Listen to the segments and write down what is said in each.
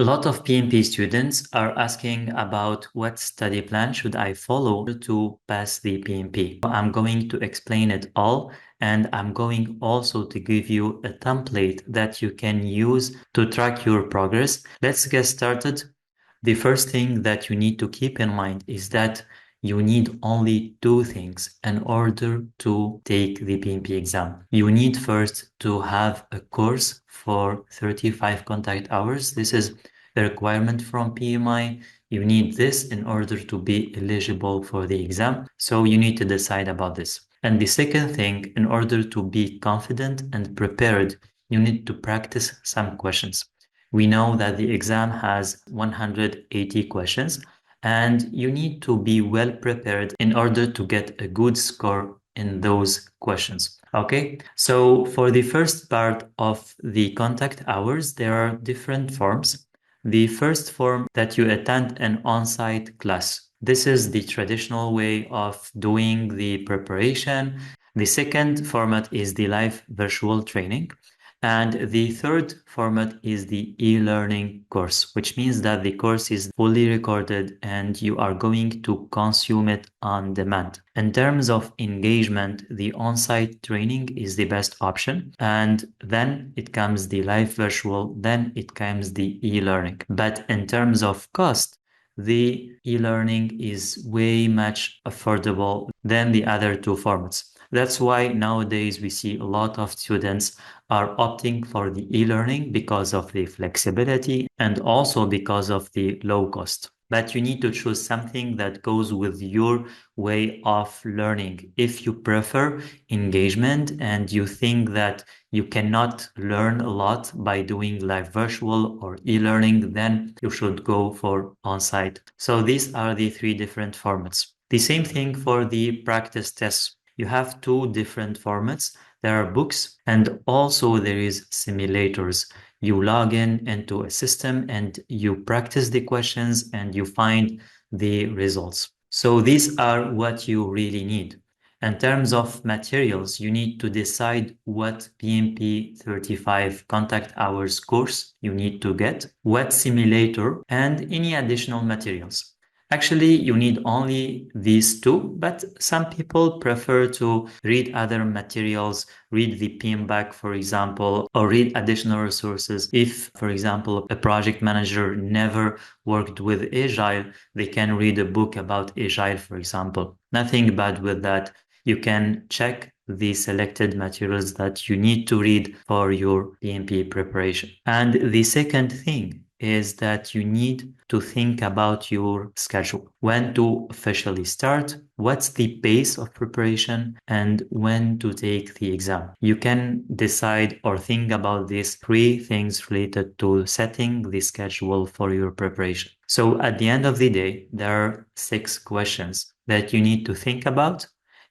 A lot of PMP students are asking about what study plan should I follow to pass the PMP. I'm going to explain it all, and I'm going also to give you a template that you can use to track your progress. Let's get started. The first thing that you need to keep in mind is that you need only two things in order to take the PMP exam. You need first to have a course for 35 contact hours. This is a requirement from PMI. You need this in order to be eligible for the exam. So you need to decide about this. And the second thing, in order to be confident and prepared, you need to practice some questions. We know that the exam has 180 questions, and you need to be well prepared in order to get a good score in those questions. Okay, so for the first part of the contact hours, there are different forms. The first form that you attend an on-site class. This is the traditional way of doing the preparation. The second format is the live virtual training. And the third format is the e-learning course, which means that the course is fully recorded and you are going to consume it on demand. In terms of engagement, the on-site training is the best option. And then it comes the live virtual, then it comes the e-learning. But in terms of cost, the e-learning is way much affordable than the other two formats. That's why nowadays we see a lot of students are opting for the e-learning because of the flexibility and also because of the low cost. But you need to choose something that goes with your way of learning. If you prefer engagement and you think that you cannot learn a lot by doing live virtual or e-learning, then you should go for on-site. So these are the three different formats. The same thing for the practice tests. You have two different formats. There are books and also there is simulators. You log in into a system and you practice the questions and you find the results. So these are what you really need. In terms of materials, you need to decide what PMP 35 contact hours course you need to get, what simulator, and any additional materials. Actually, you need only these two, but some people prefer to read other materials, read the PMBAK, for example, or read additional resources. If, for example, a project manager never worked with Agile, they can read a book about Agile, for example. Nothing bad with that. You can check the selected materials that you need to read for your PMP preparation. And the second thing is that you need to think about your schedule, when to officially start, what's the pace of preparation, and when to take the exam. You can decide or think about these three things related to setting the schedule for your preparation. So at the end of the day, there are 6 questions that you need to think about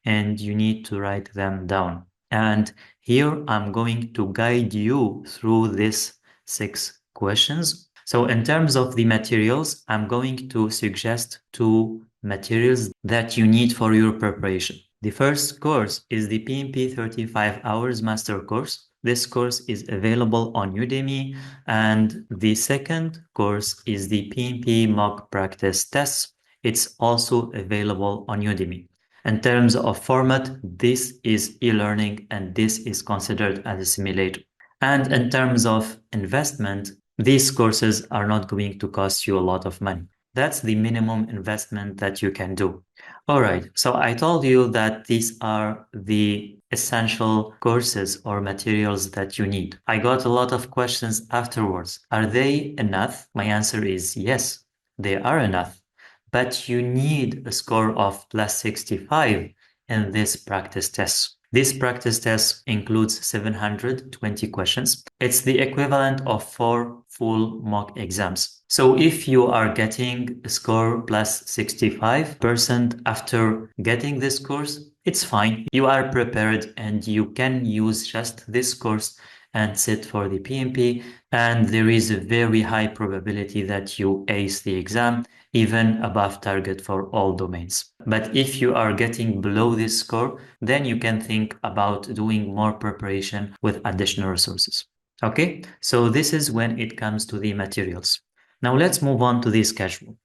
and you need to write them down. And here I'm going to guide you through these 6 questions. So in terms of the materials, I'm going to suggest 2 materials that you need for your preparation. The first course is the PMP 35 Hours Master Course. This course is available on Udemy. And the second course is the PMP Mock Practice Tests. It's also available on Udemy. In terms of format, this is e-learning and this is considered as a simulator. And in terms of investment, these courses are not going to cost you a lot of money. That's the minimum investment that you can do. All right, so I told you that these are the essential courses or materials that you need. I got a lot of questions afterwards. Are they enough? My answer is yes, they are enough. But you need a score of plus 65 in this practice test. This practice test includes 720 questions. It's the equivalent of 4 full mock exams. So if you are getting a score plus 65% after getting this course, it's fine. You are prepared and you can use just this course and sit for the PMP. And there is a very high probability that you ace the exam, even above target for all domains. But if you are getting below this score, then you can think about doing more preparation with additional resources. Okay, so this is when it comes to the materials. Now let's move on to the schedule.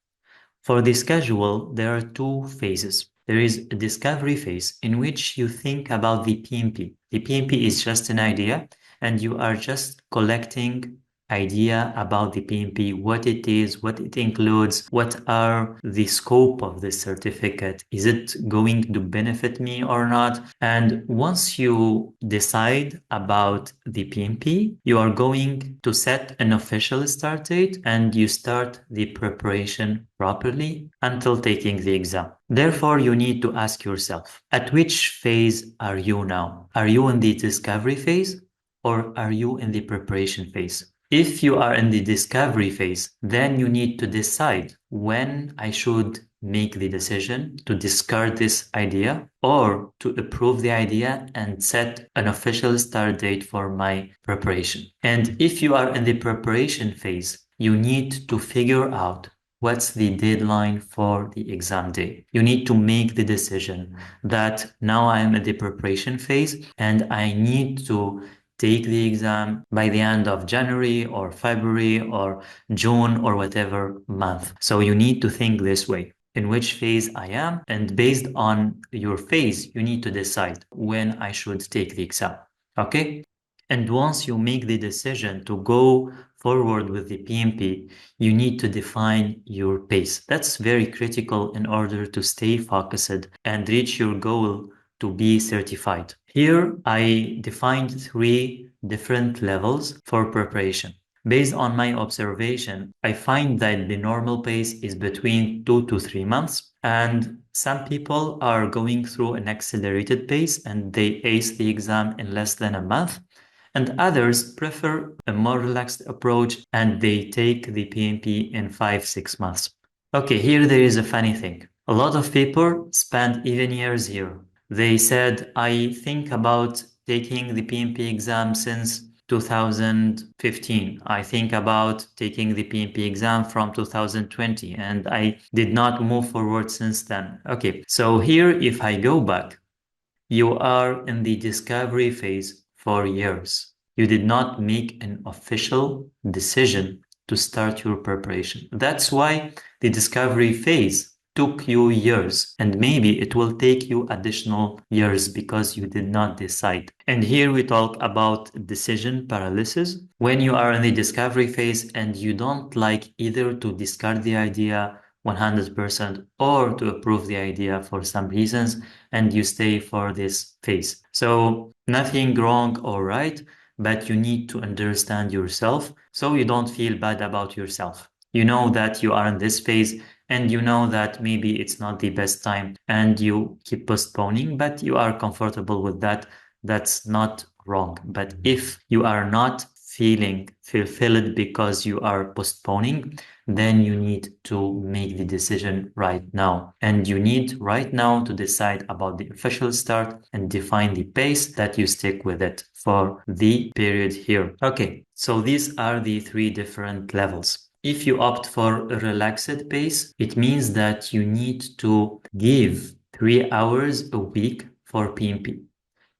For the schedule, there are two phases. There is a discovery phase in which you think about the PMP. The PMP is just an idea, and you are just collecting idea about the PMP, what it is, what it includes, what are the scope of the certificate, is it going to benefit me or not? And once you decide about the PMP, you are going to set an official start date and you start the preparation properly until taking the exam. Therefore, you need to ask yourself, at which phase are you now? Are you in the discovery phase or are you in the preparation phase? If you are in the discovery phase, then you need to decide when I should make the decision to discard this idea or to approve the idea and set an official start date for my preparation. And if you are in the preparation phase, you need to figure out what's the deadline for the exam day. You need to make the decision that now I'm at the preparation phase and I need to take the exam by the end of January or February or June or whatever month. So you need to think this way, in which phase I am, and based on your phase, you need to decide when I should take the exam. Okay? And once you make the decision to go forward with the PMP, you need to define your pace. That's very critical in order to stay focused and reach your goal to be certified. Here, I defined three different levels for preparation. Based on my observation, I find that the normal pace is between 2 to 3 months, and some people are going through an accelerated pace and they ace the exam in less than a month. And others prefer a more relaxed approach and they take the PMP in 5, 6 months. Okay, here there is a funny thing. A lot of people spend even years here. They said, I think about taking the PMP exam since 2015. I think about taking the PMP exam from 2020 and I did not move forward since then. Okay, so here if I go back, you are in the discovery phase for years. You did not make an official decision to start your preparation. That's why the discovery phase took you years, and maybe it will take you additional years because you did not decide. And here we talk about decision paralysis. When you are in the discovery phase and you don't like either to discard the idea 100% or to approve the idea for some reasons, and you stay for this phase. So nothing wrong or right, but you need to understand yourself so you don't feel bad about yourself. You know that you are in this phase and you know that maybe it's not the best time and you keep postponing, but you are comfortable with that. That's not wrong. But if you are not feeling fulfilled because you are postponing, then you need to make the decision right now. And you need right now to decide about the official start and define the pace that you stick with it for the period here. Okay, so these are the three different levels. If you opt for a relaxed pace, it means that you need to give 3 hours a week for PMP.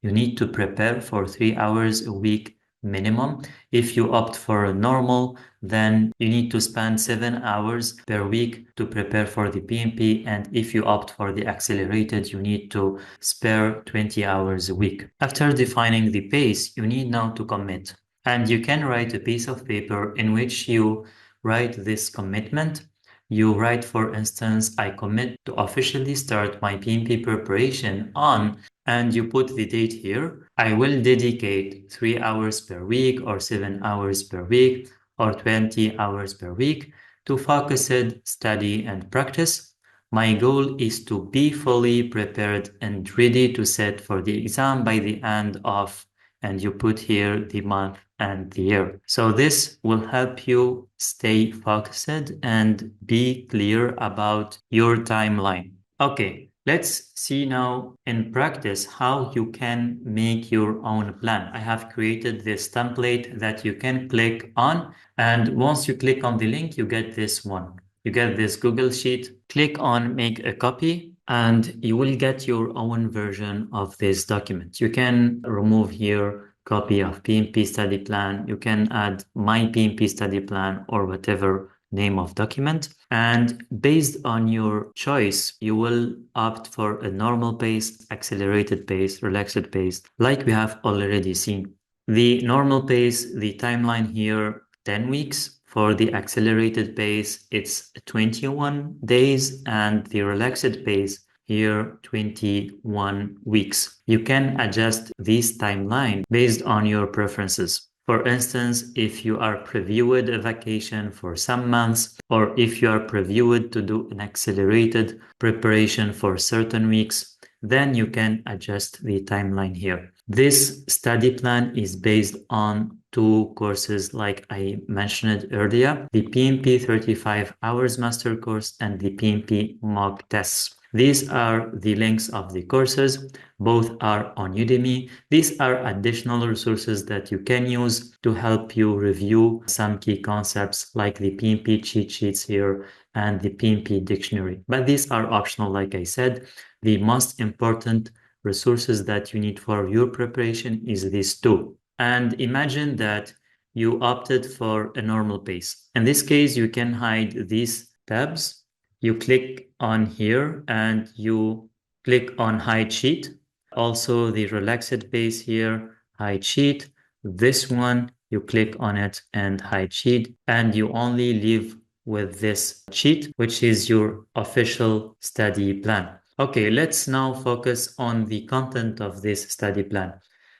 You need to prepare for 3 hours a week minimum. If you opt for a normal, then you need to spend 7 hours per week to prepare for the PMP. And if you opt for the accelerated, you need to spare 20 hours a week. After defining the pace, you need now to commit. And you can write a piece of paper in which you write this commitment. You write, for instance, I commit to officially start my PMP preparation on, and you put the date here. I will dedicate 3 hours per week or 7 hours per week or 20 hours per week to focused study and practice. My goal is to be fully prepared and ready to sit for the exam by the end of, and you put here the month and the year. So this will help you stay focused and be clear about your timeline. Okay, let's see now in practice how you can make your own plan. I have created this template that you can click on, and once you click on the link, you get this one. You get this Google Sheet. Click on make a copy and you will get your own version of this document. You can remove here copy of PMP study plan. You can add my PMP study plan or whatever name of document. And based on your choice, you will opt for a normal pace, accelerated pace, relaxed pace, like we have already seen. The normal pace, the timeline here, 10 weeks. For the accelerated pace, it's 21 days, and the relaxed pace here, 21 weeks. You can adjust this timeline based on your preferences. For instance, if you are previewed a vacation for some months, or if you are previewed to do an accelerated preparation for certain weeks, then you can adjust the timeline here. This study plan is based on two courses like I mentioned earlier, the PMP 35 hours master course and the PMP mock tests. These are the links of the courses. Both are on Udemy. These are additional resources that you can use to help you review some key concepts like the PMP cheat sheets here and the PMP dictionary. But these are optional, like I said. The most important resources that you need for your preparation is these two. And imagine that you opted for a normal pace. In this case, you can hide these tabs. You click on here and you click on hide sheet. Also the relaxed pace here, hide sheet. This one, you click on it and hide sheet, and you only leave with this sheet, which is your official study plan. Okay, let's now focus on the content of this study plan.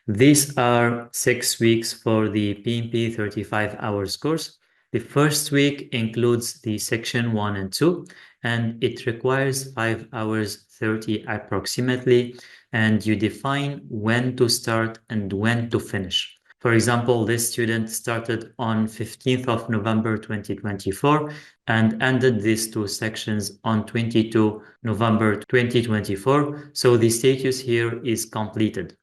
These are 6 weeks for the PMP 35 hours course. The first week includes the section 1 and 2, and it requires 5 hours 30 approximately, and you define when to start and when to finish. For example, this student started on 15th of November 2024 and ended these two sections on 22 November 2024. So the status here is completed.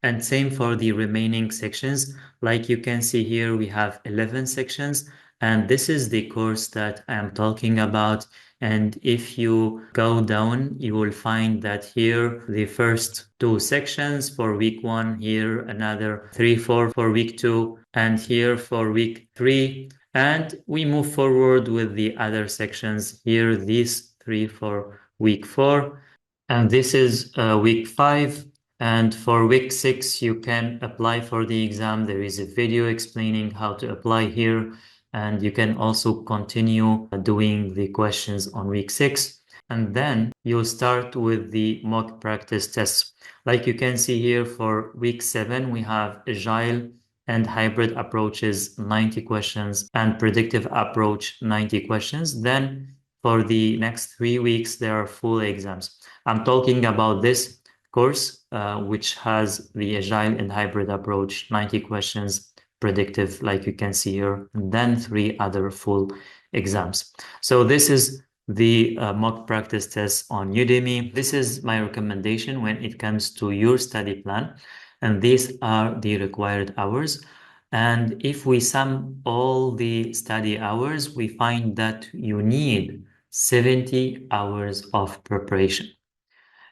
And same for the remaining sections. Like you can see here, we have 11 sections, and this is the course that I am talking about. And if you go down, you will find that here the first two sections for week 1, here another 3, 4 for week 2, and here for week 3. And we move forward with the other sections here, these 3 for week 4. And this is week 5. And for week 6, you can apply for the exam. There is a video explaining how to apply here. And you can also continue doing the questions on week 6. And then you'll start with the mock practice tests. Like you can see here for week 7, we have agile and hybrid approaches, 90 questions, and predictive approach, 90 questions. Then for the next 3 weeks, there are full exams. I'm talking about this course, which has the agile and hybrid approach, 90 questions, predictive, like you can see here, and then 3 other full exams. So this is the mock practice test on Udemy. This is my recommendation when it comes to your study plan, and these are the required hours. And if we sum all the study hours, we find that you need 70 hours of preparation.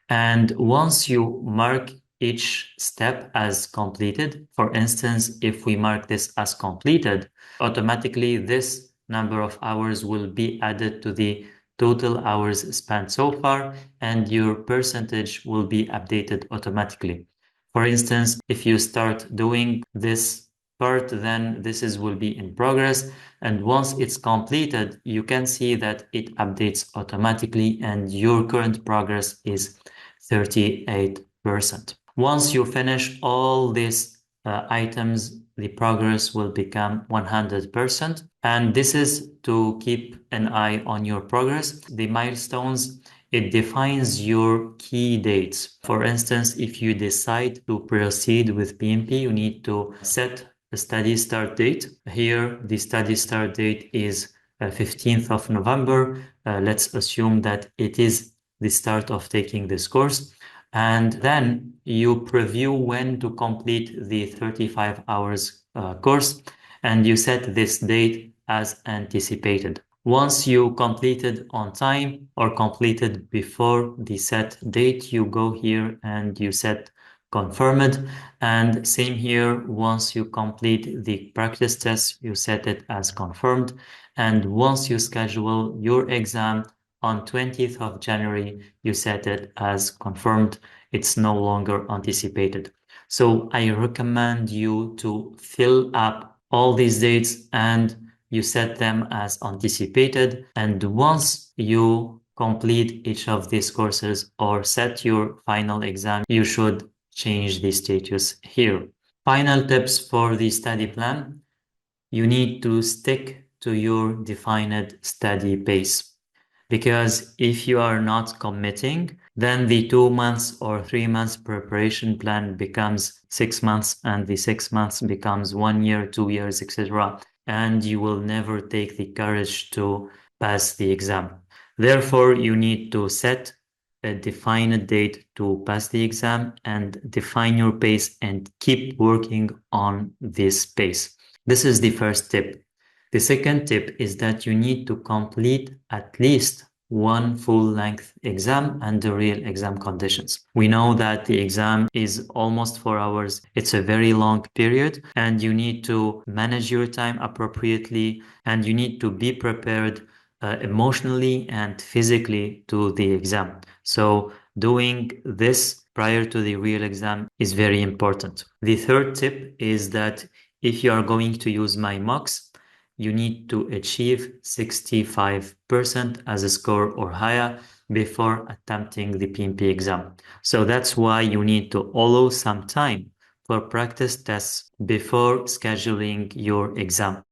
And once you mark each step as completed, for instance, if we mark this as completed, automatically this number of hours will be added to the total hours spent so far, and your percentage will be updated automatically. For instance, if you start doing this part, then this will be in progress. And once it's completed, you can see that it updates automatically and your current progress is 38%. Once you finish all these items, the progress will become 100%. And this is to keep an eye on your progress. The milestones, it defines your key dates. For instance, if you decide to proceed with PMP, you need to set a study start date. Here, the study start date is 15th of November. Let's assume that it is the start of taking this course. And then you preview when to complete the 35 hours course, and you set this date as anticipated. Once you completed on time or completed before the set date, you go here and you set confirmed. And same here, once you complete the practice test, you set it as confirmed. And once you schedule your exam on 20th of January, you set it as confirmed. It's no longer anticipated. So I recommend you to fill up all these dates and you set them as anticipated. And once you complete each of these courses or set your final exam, you should change the status here. Final tips for the study plan. You need to stick to your defined study pace. Because if you are not committing, then the 2 months or 3 months preparation plan becomes 6 months, and the 6 months becomes 1 year, 2 years, etc. And you will never take the courage to pass the exam. Therefore, you need to set a defined date to pass the exam and define your pace and keep working on this pace. This is the first tip. The second tip is that you need to complete at least one full-length exam under real exam conditions. We know that the exam is almost 4 hours. It's a very long period, and you need to manage your time appropriately, and you need to be prepared emotionally and physically to the exam. So doing this prior to the real exam is very important. The third tip is that if you are going to use my mocks, you need to achieve 65% as a score or higher before attempting the PMP exam. So that's why you need to allow some time for practice tests before scheduling your exam.